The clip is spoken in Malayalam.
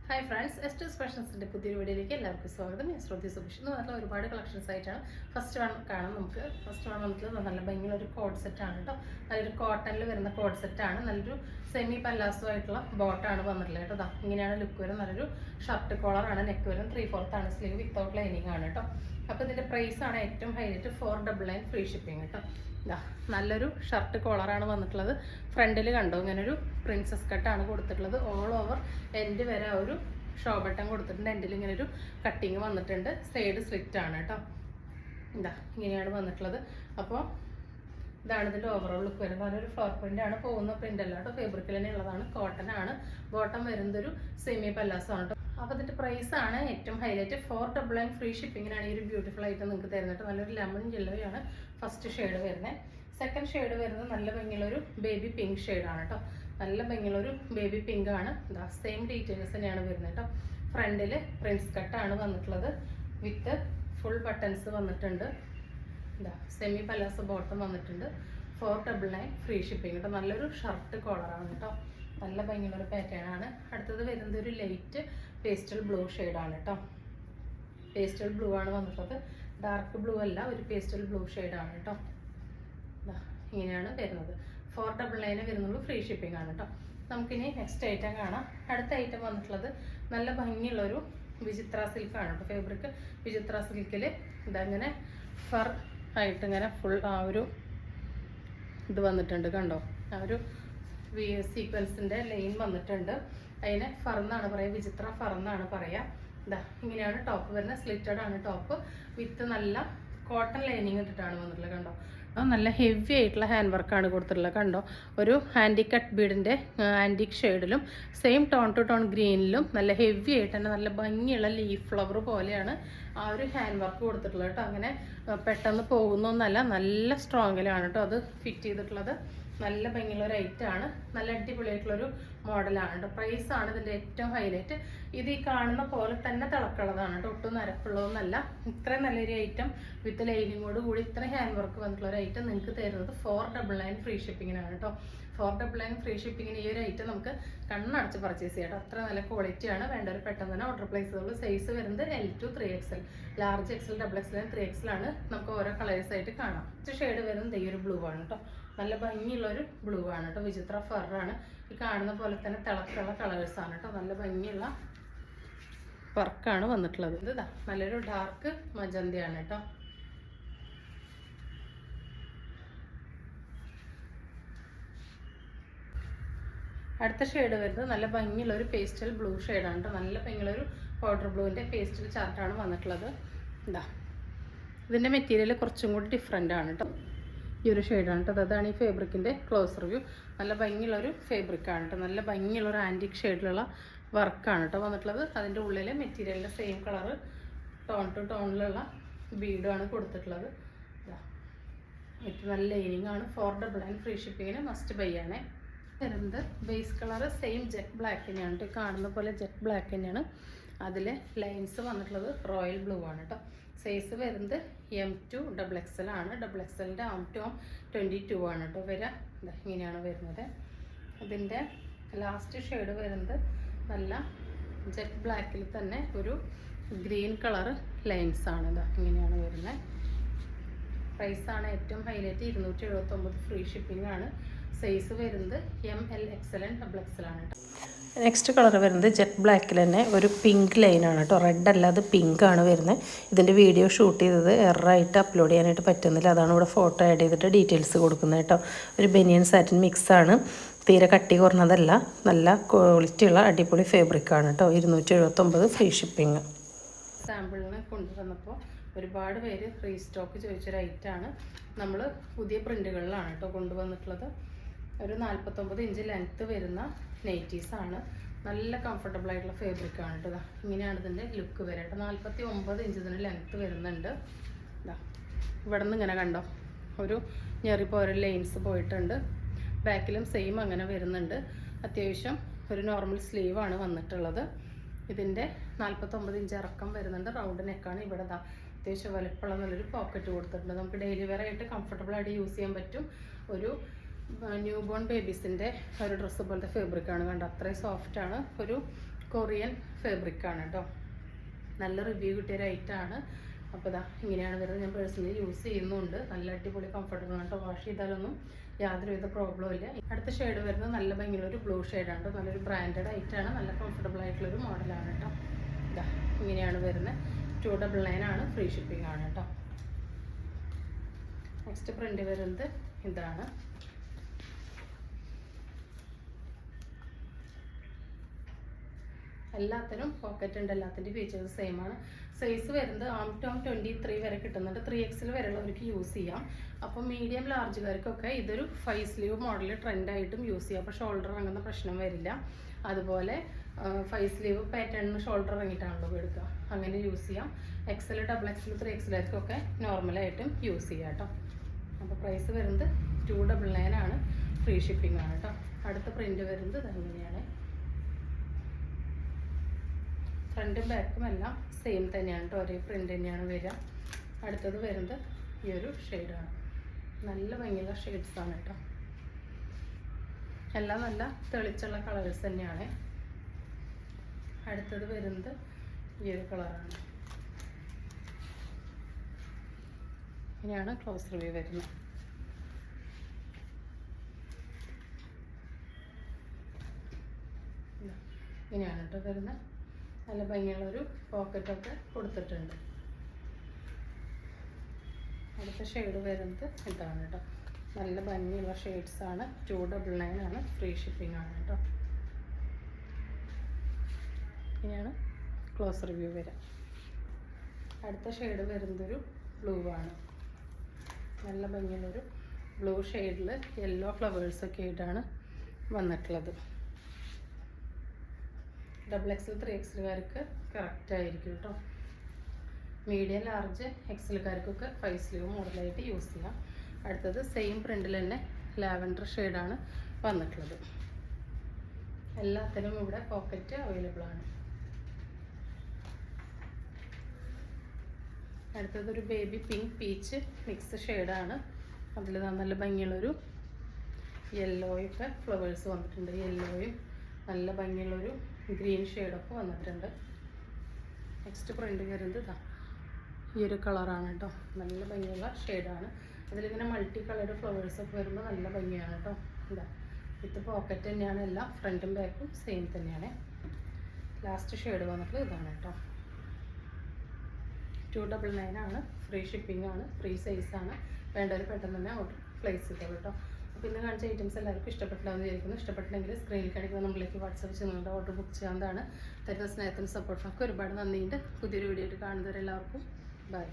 ഹായ് ഫ്രണ്ട്സ്, എസ്റ്റേഴ്സ് ഫാഷൻസിൻ്റെ പുതിയൊരു വീഡിയോയിലേക്ക് എല്ലാവർക്കും സ്വാഗതം. ഞാൻ ശ്രുതി സുഭിഷ്. എന്ന് പറഞ്ഞാൽ ഒരുപാട് കളക്ഷൻസ് ആയിട്ടാണ്. ഫസ്റ്റ് വൺ കാണാം. ഫസ്റ്റ് വൺ വന്നിട്ടുള്ളത് നല്ല ഭംഗിയുള്ള ഒരു കോഡ് സെറ്റാണ് കേട്ടോ. നല്ലൊരു കോട്ടണിൽ വരുന്ന കോഡ് സെറ്റാണ്. നല്ലൊരു സെമി പല്ലാസോ ആയിട്ടുള്ള ബോട്ടാണ് വന്നിട്ടുള്ളത് കേട്ടോ. അതാ ഇങ്ങനെയാണ് ലുക്ക് വരും. നല്ലൊരു ഷർട്ട് കോളറാണ്. നെക്ക് വരും 3/4 ആണ് സ്ലീവ് വിത്തൗട്ട് ലൈനിങ് ആണ് കേട്ടോ. അപ്പോൾ ഇതിൻ്റെ പ്രൈസാണ് ഏറ്റവും ഹൈലൈറ്റ്. 499 ഫ്രീ ഷിപ്പിംഗ് കേട്ടോ. നല്ലൊരു ഷർട്ട് കോളറാണ് വന്നിട്ടുള്ളത്. ഫ്രണ്ടിൽ കണ്ടോ ഇങ്ങനൊരു പ്രിൻസസ് കട്ടാണ് കൊടുത്തിട്ടുള്ളത്. ഓൾ ഓവർ എൻഡ് വരെ ഒരു ഷോ ബട്ടൺ കൊടുത്തിട്ടുണ്ട്. എൻഡിൽ ഇങ്ങനൊരു കട്ടിങ് വന്നിട്ടുണ്ട്. സൈഡ് സ്ലിറ്റ് ആണ് കേട്ടോ. ഇങ്ങനെയാണ് വന്നിട്ടുള്ളത്. അപ്പോൾ ഇതാണ് ഇതിൻ്റെ ഓവറോൾ ലുക്ക് വരുന്നത്. നല്ലൊരു ഫ്ലോർ പ്രിൻ്റ് ആണ്. പോകുന്ന പ്രിൻ്റ് അല്ല കേട്ടോ, ഫാബ്രിക്കിൽ തന്നെ ഉള്ളതാണ്. കോട്ടൺ ആണ്. ബോട്ടം വരുന്നതൊരു സെമി പല്ലാസോ ആണ് കേട്ടോ. അപ്പോൾ ഇതിൻ്റെ പ്രൈസാണ് ഏറ്റവും ഹൈലൈറ്റ്. 499 ഫ്രീ ഷിപ്പിങ്ങിനാണ് ഈ ഒരു ബ്യൂട്ടിഫുൾ ആയിട്ട് നിങ്ങൾക്ക് തരുന്നത്. നല്ലൊരു ലെമൺ യെല്ലോയാണ് ഫസ്റ്റ് ഷെയ്ഡ് വരുന്നത്. സെക്കൻഡ് ഷെയ്ഡ് വരുന്നത് നല്ല ഭംഗിയുള്ളൊരു ബേബി പിങ്ക് ഷെയ്ഡാണ് കേട്ടോ. നല്ല ഭംഗിയുള്ളൊരു ബേബി പിങ്ക് ആണ്. സെയിം ഡീറ്റെയിൽസ് തന്നെയാണ് വരുന്നത് കേട്ടോ. ഫ്രണ്ടിൽ പ്രിൻസ് കട്ടാണ് വന്നിട്ടുള്ളത്. വിത്ത് ഫുൾ ബട്ടൺസ് വന്നിട്ടുണ്ട്. സെമി പലാസോ ബോട്ടം വന്നിട്ടുണ്ട്. 499 ഫ്രീ ഷിപ്പിംഗ് കേട്ടോ. നല്ലൊരു ഷർട്ട് കോളറാണ് കേട്ടോ. നല്ല ഭംഗിയുള്ളൊരു പാറ്റേൺ ആണ്. അടുത്തത് വരുന്നത് ഒരു ലൈറ്റ് പേസ്റ്റൽ ബ്ലൂ ഷെയ്ഡാണ് കേട്ടോ. പേസ്റ്റൽ ബ്ലൂ ആണ് വന്നിട്ടുള്ളത്. ഡാർക്ക് ബ്ലൂ അല്ല, ഒരു പേസ്റ്റൽ ബ്ലൂ ഷെയ്ഡാണ് കേട്ടോ. ഇങ്ങനെയാണ് വരുന്നത്. 499 വരുന്നുള്ളൂ. ഫ്രീ ഷിപ്പിംഗ് ആണ് കേട്ടോ. നമുക്കിനി നെക്സ്റ്റ് ഐറ്റം കാണാം. അടുത്ത ഐറ്റം വന്നിട്ടുള്ളത് നല്ല ഭംഗിയുള്ളൊരു വിചിത്ര സിൽക്കാണ് കേട്ടോ. ഫാബ്രിക് വിചിത്ര സിൽക്കിൽ ഇതങ്ങനെ ഫർ ആയിട്ട് ഇങ്ങനെ ഫുൾ ആ ഒരു ഇത് വന്നിട്ടുണ്ട് കണ്ടോ. ആ ഒരു സീക്വൻസിൻ്റെ ലൈൻ വന്നിട്ടുണ്ട്. അതിനെ ഫർ എന്നാണ് പറയുക, വിചിത്ര ഫർ എന്നാണ് പറയുക. ഇങ്ങനെയാണ് ടോപ്പ് വരുന്നത്. സ്ലിറ്റഡ് ആണ് ടോപ്പ്. വിത്ത് നല്ല കോട്ടൺ ലൈനിങ് ഇട്ടിട്ടാണ് വന്നിട്ടുള്ളത് കണ്ടോ. നല്ല ഹെവി ആയിട്ടുള്ള ഹാൻഡ് വർക്കാണ് കൊടുത്തിട്ടുള്ളത് കണ്ടോ. ഒരു ഹാൻഡി കട്ട് ബീഡിൻ്റെ ആൻറ്റിക് ഷെയ്ഡിലും സെയിം ടോൺ ടു ടോൺ ഗ്രീനിലും നല്ല ഹെവി ആയിട്ട് തന്നെ നല്ല ഭംഗിയുള്ള ലീഫ് ഫ്ലവർ പോലെയാണ് ആ ഒരു ഹാൻഡ് വർക്ക് കൊടുത്തിട്ടുള്ളത് കേട്ടോ. അങ്ങനെ പെട്ടെന്ന് പോകുന്നൊന്നല്ല, നല്ല സ്ട്രോങ്ങിലാണ് കേട്ടോ അത് ഫിറ്റ് ചെയ്തിട്ടുള്ളത്. നല്ല ഭംഗിയുള്ള ഒരു ഐറ്റമാണ്. നല്ല അടിപൊളിയായിട്ടുള്ളൊരു മോഡലാണ് കേട്ടോ. പ്രൈസാണ് ഇതിൻ്റെ ഏറ്റവും ഹൈലൈറ്റ്. ഇത് ഈ കാണുന്ന പോലെ തന്നെ തിളക്കുള്ളതാണ് കേട്ടോ. ഒട്ടും നരപ്പുള്ളതൊന്നല്ല. ഇത്രയും നല്ലൊരു ഐറ്റം വിത്ത് ലൈനിങ്ങോട് കൂടി ഇത്രയും ഹാൻഡ് വർക്ക് വന്നിട്ടുള്ള ഒരു ഐറ്റം നിങ്ങൾക്ക് തരുന്നത് 499 ഫ്രീ ഷിപ്പിങ്ങിനാണ് കേട്ടോ. 499 ഫ്രീ ഷിപ്പിങ്ങിന് ഈ ഒരു ഐറ്റം നമുക്ക് കണ്ണടച്ച് പർച്ചേസ് ചെയ്യാം കേട്ടോ. അത്ര നല്ല ക്വാളിറ്റിയാണ്. വേണ്ടവർ പെട്ടെന്ന് തന്നെ ഓർഡർ പ്ലേസ് ചെയ്തോളൂ. സൈസ് വരുന്നത് L to 3XL, large XL, XXL, 3XL ആണ്. നമുക്ക് ഓരോ കളേഴ്സ് ആയിട്ട് കാണാം. ഷെയ്ഡ് വരുന്നത് ഈ ഒരു ബ്ലൂ ആണ് കേട്ടോ. നല്ല ഭംഗിയുള്ളൊരു ബ്ലൂ ആണ് കേട്ടോ. വിചിത്ര ഫറാണ്. ഈ കാണുന്ന പോലെ തന്നെ തിളക്കുള്ള കളേഴ്സാണ് കേട്ടോ. നല്ല ഭംഗിയുള്ള വർക്കാണ് വന്നിട്ടുള്ളത്. ഇത് നല്ലൊരു ഡാർക്ക് മജന്തയാണ് കേട്ടോ. അടുത്ത ഷെയ്ഡ് വരുന്നത് നല്ല ഭംഗിയുള്ളൊരു പേസ്റ്റൽ ബ്ലൂ ഷെയ്ഡാണ് കേട്ടോ. നല്ല ഭംഗിയുള്ളൊരു പൗഡർ ബ്ലൂവിൻ്റെ പേസ്റ്റൽ ചാർട്ടാണ് വന്നിട്ടുള്ളത്. ഇതിൻ്റെ മെറ്റീരിയൽ കുറച്ചും കൂടി ഡിഫറെൻ്റ് ആണ് കേട്ടോ. ഈ ഒരു ഷെയ്ഡാണ് കേട്ടോ. അതാണ് ഈ ഫാബ്രിക്കിൻ്റെ ക്ലോസ് റിവ്യൂ. നല്ല ഭംഗിയുള്ളൊരു ഫാബ്രിക്കാണ് കേട്ടോ. നല്ല ഭംഗിയുള്ളൊരു ആൻറ്റിക് ഷെയ്ഡിലുള്ള വർക്കാണ് കേട്ടോ വന്നിട്ടുള്ളത്. അതിൻ്റെ ഉള്ളിൽ മെറ്റീരിയലിൻ്റെ സെയിം കളറ് ടോൺ ടു ടോണിലുള്ള ബീഡുമാണ് കൊടുത്തിട്ടുള്ളത്. ഏറ്റവും നല്ല ലൈനിങ് ആണ്. 499 ഫ്രീ ഷിപ്പിങ്ങിന് മസ്റ്റ് ബൈ ആണേ. വരുന്നത് base colour same jet black തന്നെയാണ് കേട്ടോ. കാണുന്ന പോലെ ജെറ്റ് ബ്ലാക്ക് തന്നെയാണ്. അതിൽ ലൈൻസ് വന്നിട്ടുള്ളത് റോയൽ ബ്ലൂ ആണ് കേട്ടോ. സൈസ് വരുന്നത് M2 XXL ആണ്. XXLൻ്റെ ആം ടു ആം 22 ആണ് കേട്ടോ വരിക. ഇങ്ങനെയാണ് വരുന്നത്. ഇതിൻ്റെ ലാസ്റ്റ് ഷെയ്ഡ് വരുന്നത് നല്ല ജെറ്റ് ബ്ലാക്കിൽ തന്നെ ഒരു ഗ്രീൻ കളറ് ലൈൻസ് ആണ്. ഇങ്ങനെയാണ് വരുന്നത്. പ്രൈസാണ് ഏറ്റവും ഹൈലൈറ്റ്. 279 ഫ്രീ ഷിപ്പിംഗ് ആണ്. സൈസ് വരുന്നത് ML, XL, XXL ആണ് കേട്ടോ. നെക്സ്റ്റ് കളർ വരുന്നത് ജെറ്റ് ബ്ലാക്കിൽ തന്നെ ഒരു പിങ്ക് ലൈനാണ് കേട്ടോ. റെഡ് അല്ലാതെ പിങ്ക് ആണ് വരുന്നത്. ഇതിൻ്റെ വീഡിയോ ഷൂട്ട് ചെയ്തത് എററായിട്ട് അപ്ലോഡ് ചെയ്യാനായിട്ട് പറ്റുന്നില്ല. അതാണ് ഇവിടെ ഫോട്ടോ ആഡ് ചെയ്തിട്ട് ഡീറ്റെയിൽസ് കൊടുക്കുന്നത് കേട്ടോ. ഒരു ബനിയൻ സാറ്റിൻ മിക്സാണ്. തീരെ കട്ടി കുറഞ്ഞതല്ല. നല്ല ക്വാളിറ്റിയുള്ള അടിപൊളി ഫാബ്രിക്കാണ് കേട്ടോ. 279 ഫ്രീ ഷിപ്പിംഗ്. സാമ്പിളിന് കൊണ്ടുവന്നപ്പോൾ ഒരുപാട് പേര് റീസ്റ്റോക്ക് ചോദിച്ചൊരു ഐറ്റമാണ്. നമ്മൾ പുതിയ പ്രിൻ്റുകളിലാണ് കേട്ടോ കൊണ്ടുവന്നിട്ടുള്ളത്. ഒരു 49 ഇഞ്ച് ലെങ്ത്ത് വരുന്ന നൈറ്റീസാണ്. നല്ല കംഫർട്ടബിൾ ആയിട്ടുള്ള ഫാബ്രിക്കാണ് കേട്ടോ. ഇങ്ങനെയാണ് ഇതിൻ്റെ ലുക്ക് വരെ കേട്ടോ. 49 ഇഞ്ച് ഇതിന് ലെങ്ത്ത് വരുന്നുണ്ട്. ഇവിടെ നിന്ന് ഇങ്ങനെ കണ്ടോ ഒരു ഞെറിപ്പോര ലൈൻസ് പോയിട്ടുണ്ട്. ബാക്കിലും സെയിം അങ്ങനെ വരുന്നുണ്ട്. അത്യാവശ്യം ഒരു നോർമൽ സ്ലീവാണ് വന്നിട്ടുള്ളത്. ഇതിൻ്റെ 49 ഇഞ്ച് ഇറക്കം വരുന്നുണ്ട്. റൗണ്ട് നെക്കാണ്. ഇവിടെ അത്യാവശ്യം വലുപ്പമുള്ള നല്ലൊരു പോക്കറ്റ് കൊടുത്തിട്ടുണ്ട്. നമുക്ക് ഡെയിലി വെയർ ആയിട്ട് കംഫർട്ടബിൾ ആയിട്ട് യൂസ് ചെയ്യാൻ പറ്റും. ഒരു ന്യൂ ബോൺ ബേബീസിൻ്റെ ഒരു ഡ്രസ്സ് പോലത്തെ ഫാബ്രിക്കാണ് കണ്ടോ. അത്രയും സോഫ്റ്റാണ്. ഒരു കൊറിയൻ ഫാബ്രിക്കാണ് കേട്ടോ. നല്ല റിവ്യൂ കിട്ടിയ ഒരു ഐറ്റമാണ്. അപ്പോൾ ഇതാ ഇങ്ങനെയാണ് വരുന്നത്. ഞാൻ പേഴ്സണലി യൂസ് ചെയ്യുന്നുണ്ട്. നല്ല അടിപൊളി കംഫർട്ടബിൾ ആണ് കേട്ടോ. വാഷ് ചെയ്താലൊന്നും യാതൊരുവിധ പ്രോബ്ലവും ഇല്ല. അടുത്ത ഷെയ്ഡ് വരുന്നത് നല്ല ഭംഗിയുള്ളൊരു ബ്ലൂ ഷെയ്ഡാണ് കേട്ടോ. നല്ലൊരു ബ്രാൻഡഡ് ഐറ്റമാണ്. നല്ല കംഫർട്ടബിൾ ആയിട്ടുള്ളൊരു മോഡലാണ് കേട്ടോ. ഇതാ ഇങ്ങനെയാണ് വരുന്നത്. 299 ആണ്. ഫ്രീ ഷിപ്പിംഗ് ആണ് കേട്ടോ. നെക്സ്റ്റ് പ്രിന്റ് വരുന്നത് ഇതാണ്. എല്ലാത്തിനും പോക്കറ്റ് ഉണ്ട്. എല്ലാത്തിൻ്റെ ഫീച്ചേഴ്സ് സെയിം ആണ്. സൈസ് വരുന്നത് ആം ടു ആം 23 വരെ കിട്ടുന്നുണ്ട്. 3XL വരെയുള്ളവർക്ക് യൂസ് ചെയ്യാം. അപ്പോൾ മീഡിയം ലാർജുകാർക്കൊക്കെ ഇതൊരു 5 സ്ലീവ് മോഡൽ ട്രെൻഡായിട്ടും യൂസ് ചെയ്യാം. അപ്പോൾ ഷോൾഡർ ഇറങ്ങുന്ന പ്രശ്നം വരില്ല. അതുപോലെ 5 സ്ലീവ് പാറ്റേണിന് ഷോൾഡർ ഇറങ്ങിയിട്ടാണല്ലോ എടുക്കുക. അങ്ങനെ യൂസ് ചെയ്യാം. XL, XXL, 3XLർക്കൊക്കെ നോർമലായിട്ടും യൂസ് ചെയ്യാം കേട്ടോ. അപ്പോൾ പ്രൈസ് വരുന്നത് 299 ആണ്. ഫ്രീ ഷിപ്പിംഗ് ആണ് കേട്ടോ. അടുത്ത പ്രിന്റ് വരുന്നത് ഇതെങ്ങനെയാണ്. ഫ്രണ്ടും ബാക്കും എല്ലാം സെയിം തന്നെയാണ് കേട്ടോ. ഒരേ പ്രിന്റ് തന്നെയാണ് വരിക. അടുത്തത് വരുന്നത് ഈ ഒരു ഷെയ്ഡാണ്. നല്ല ഭംഗിയുള്ള ഷെയ്ഡ്സാണ് കേട്ടോ. എല്ലാം നല്ല തെളിച്ചുള്ള കളേഴ്സ് തന്നെയാണ്. അടുത്തത് വരുന്നത് ഈ ഒരു കളറാണ്. ഇങ്ങനെയാണ് ക്ലോസ് റിവ്യൂ വരുന്നത്. ഇങ്ങനെയാണ് കേട്ടോ വരുന്നത്. നല്ല ഭംഗിയുള്ളൊരു പോക്കറ്റൊക്കെ കൊടുത്തിട്ടുണ്ട്. അടുത്ത ഷെയ്ഡ് വരുന്നത് ഇതാണ് കേട്ടോ. നല്ല ഭംഗിയുള്ള ഷെയ്ഡ്സാണ്. 299 ആണ്. ഫ്രീ ഷിപ്പിംഗ് ആണ് കേട്ടോ. ഇങ്ങനെയാണ് ക്ലോസ് റിവ്യൂ വരാം. അടുത്ത ഷെയ്ഡ് വരുന്നതൊരു ബ്ലൂ ആണ്. നല്ല ഭംഗിയുള്ളൊരു ബ്ലൂ ഷെയ്ഡിൽ യെല്ലോ ഫ്ലവേഴ്സൊക്കെ ആയിട്ടാണ് വന്നിട്ടുള്ളത്. XXL, 3XLകാർക്ക് കറക്റ്റായിരിക്കും കേട്ടോ. മീഡിയം, ലാർജ്, XLകാർക്കൊക്കെ 5 സ്ലീവ് മോഡലായിട്ട് യൂസ് ചെയ്യാം. അടുത്തത് സെയിം പ്രിൻറ്റിൽ തന്നെ ലാവൻഡർ ഷെയ്ഡാണ് വന്നിട്ടുള്ളത്. എല്ലാത്തിനും ഇവിടെ പോക്കറ്റ് അവൈലബിൾ ആണ്. അടുത്തതൊരു ബേബി പിങ്ക് പീച്ച് മിക്സ് ഷെയ്ഡാണ്. അതിൽ നല്ല ഭംഗിയുള്ളൊരു യെല്ലോയൊക്കെ ഫ്ലവേഴ്സ് വന്നിട്ടുണ്ട്. യെല്ലോയും നല്ല ഭംഗിയുള്ളൊരു ഗ്രീൻ ഷെയ്ഡൊക്കെ വന്നിട്ടുണ്ട്. നെക്സ്റ്റ് പ്രിന്റ് വരുന്നത് ഇതാ ഈ ഒരു കളറാണ് കേട്ടോ. നല്ല ഭംഗിയുള്ള ഷെയ്ഡാണ്. അതിലിങ്ങനെ മൾട്ടി കളർഡ് ഫ്ലവേഴ്സൊക്കെ വരുമ്പോൾ നല്ല ഭംഗിയാണ് കേട്ടോ. ഇതാ വിത്ത് പോക്കറ്റ് തന്നെയാണ്. എല്ലാം ഫ്രണ്ടും ബാക്കും സെയിം തന്നെയാണ്. ലാസ്റ്റ് ഷെയ്ഡ് വന്നിട്ട് ഇതാണ് കേട്ടോ. 299 ആണ്. ഫ്രീ ഷിപ്പിംഗ് ആണ്. ഫ്രീ സൈസാണ്. വേണ്ടവർ പെട്ടെന്ന് തന്നെ ഓർഡർ പ്ലേസ് ചെയ്തോളൂ കേട്ടോ. അപ്പോൾ ഇന്ന് കാണിച്ച ഐറ്റംസ് എല്ലാവർക്കും ഇഷ്ടപ്പെട്ടില്ലാന്ന് വിചാരിക്കുന്നു. ഇഷ്ടപ്പെട്ടെങ്കിൽ സ്ക്രീനിൽ കാണിക്കുന്ന നമ്പറിലേക്ക് വാട്സപ്പ് ചെയ്ത് നിങ്ങളുടെ ഓർഡർ ബുക്ക് ചെയ്യാവുന്നതാണ്. തരുന്ന സ്നേഹത്തിനും സപ്പോർട്ടിനൊക്കെ ഒരുപാട് നന്ദിയുണ്ട്. പുതിയൊരു വീഡിയോ ആയിട്ട് കാണുന്നവരെല്ലാവർക്കും ബൈ.